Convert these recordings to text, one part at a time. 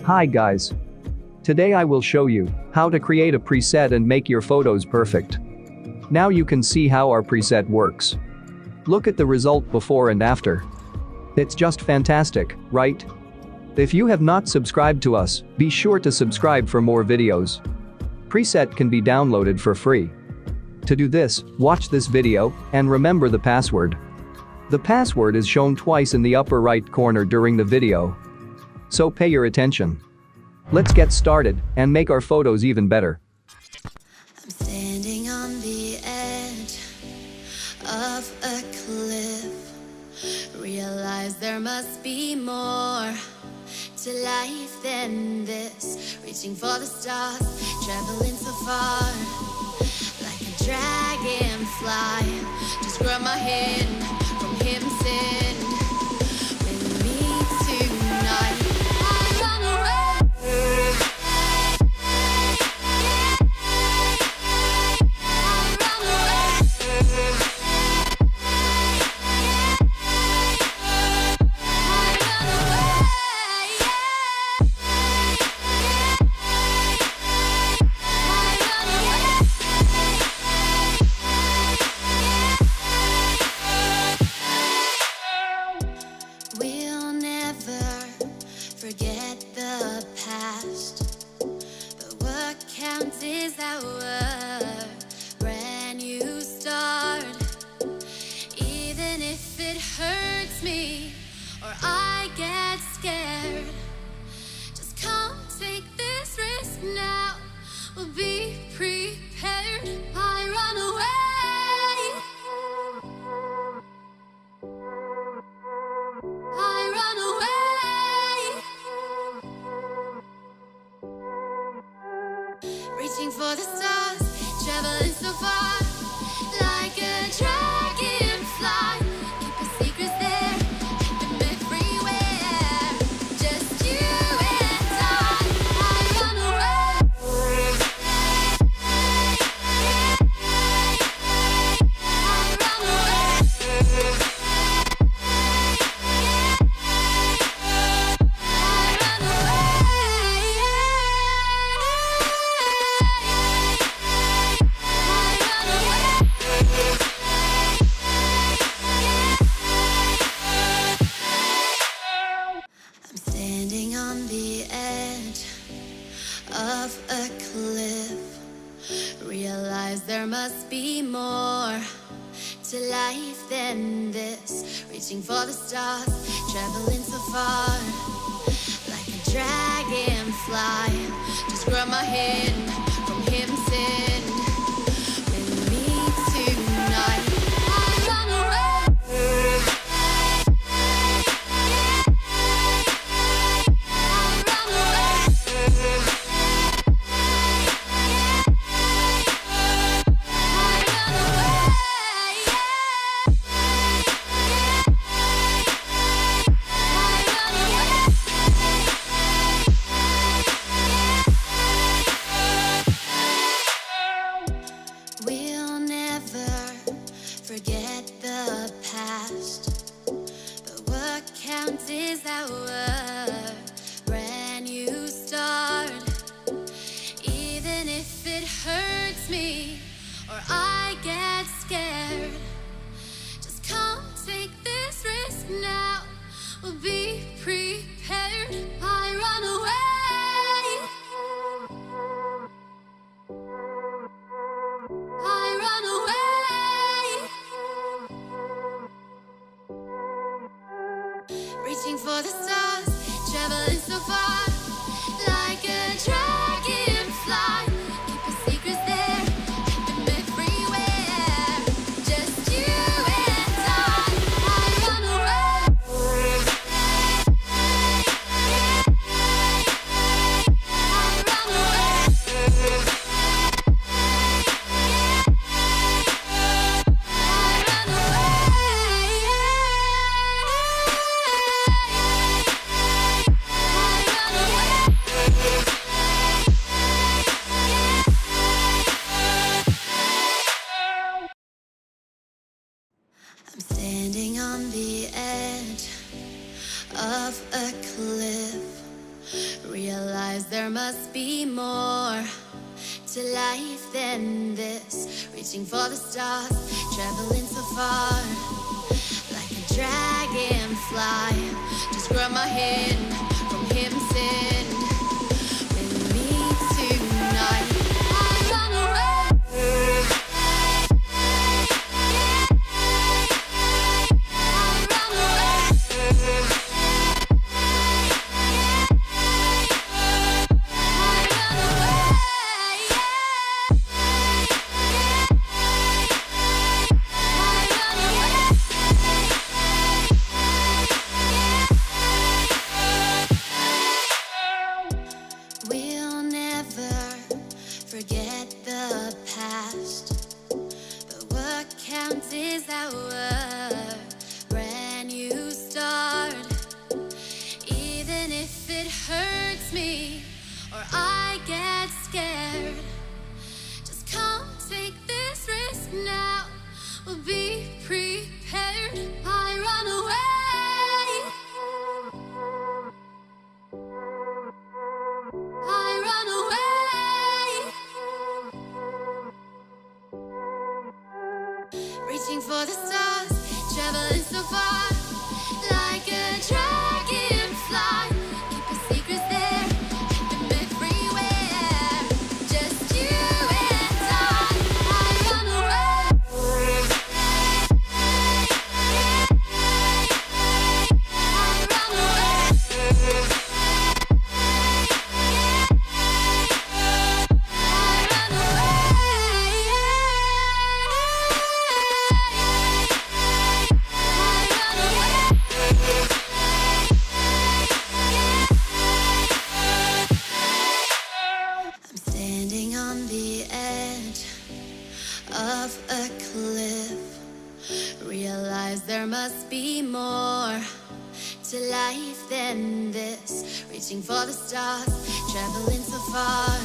Hi guys. Today I will show you how to create a preset and make your photos perfect. Now you can see how our preset works. Look at the result before and after. It's just fantastic, right? If you have not subscribed to us, be sure to subscribe for more videos. Preset can be downloaded for free. To do this, watch this video and remember the password. The password is shown twice in the upper right corner during the video. So pay your attention. Let's get started and make our photos even better. I'm standing on the edge of a cliff. Realize there must be more to life than this. Reaching for the stars, traveling so far. Like a dragonfly, just grab my hand from heaven's send. With me tonight, I run away. I run away. We'll never forget the past, but what counts is our brand new start. Even if it hurts me or I get scared, just come take this risk now. We'll be prepared. I run away. I run away. Reaching for the stars, traveling so far. Like a dragonfly, keep your secrets there, keep them everywhere. Just you and I run away. I run away. I'm standing on the edge of a cliff. Realize there must be more to life than this. Reaching for the stars, traveling so far. Like a dragonfly, just grab my hand from heaven's send. With me tonight, I run away. I run away. We'll never forget the past, but what counts is our brand new start. Even if it hurts me or I get scared, just come take this risk now. We'll be prepared. I run away. I run away. Reaching for the stars, traveling so far. Like a dragonfly, keep your secrets there, keep them everywhere. Just you and I run away. I run away. I'm standing on the edge of a cliff. Realize there must be more to life than this. Reaching for the stars, traveling so far, like a dragonfly. Just grab my hand from heaven's send. With me tonight, I run away. We'll never forget the past, but what counts is our brand new start. Even if it hurts me or I get scared, just come take this risk now. We'll be prepared. I run away. I run away. Reaching for the stars, traveling so far, like a dragonfly. Keep your secrets there, keep them everywhere. Just you and I run away. I run away. I'm standing on the edge of a cliff. Realize there must be more to life than this. Reaching for the stars, traveling so far,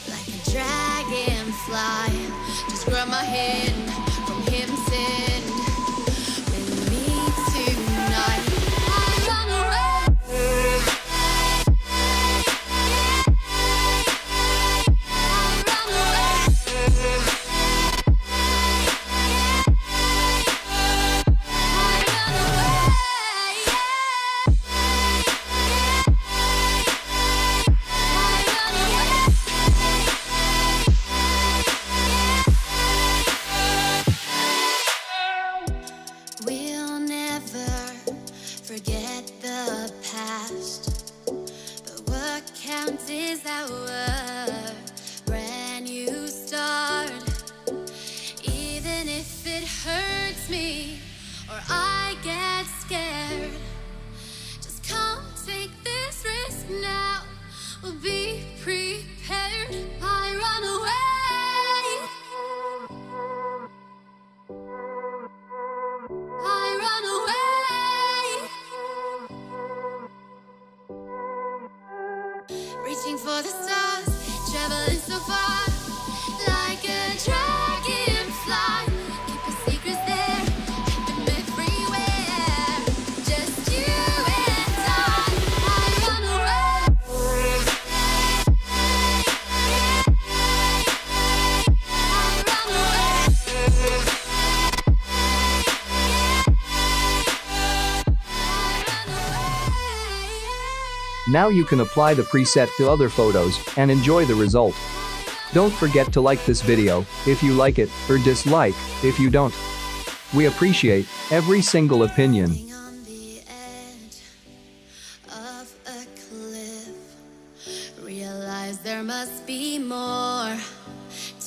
like a dragonfly. Just grab my hand from heaven's send. With me tonight, I run away. We'll never forget the past, but what counts is our brand new start. Even if it hurts me or I get scared, just come take this risk now. We'll be prepared. I run away. I run away. Reaching for the stars, traveling so far, like a dragonfly. Keep your secrets there, keep them everywhere. Just you and I run away. I run away. Now you can apply the preset to other photos and enjoy the result. Don't forget to like this video if you like it or dislike if you don't. We appreciate every single opinion. Standing on the edge of a cliff. Realize there must be more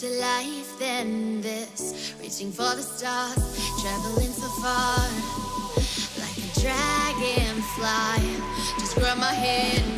to life than this. Reaching for the stars, traveling so far, like a dragonfly. Just grab my hand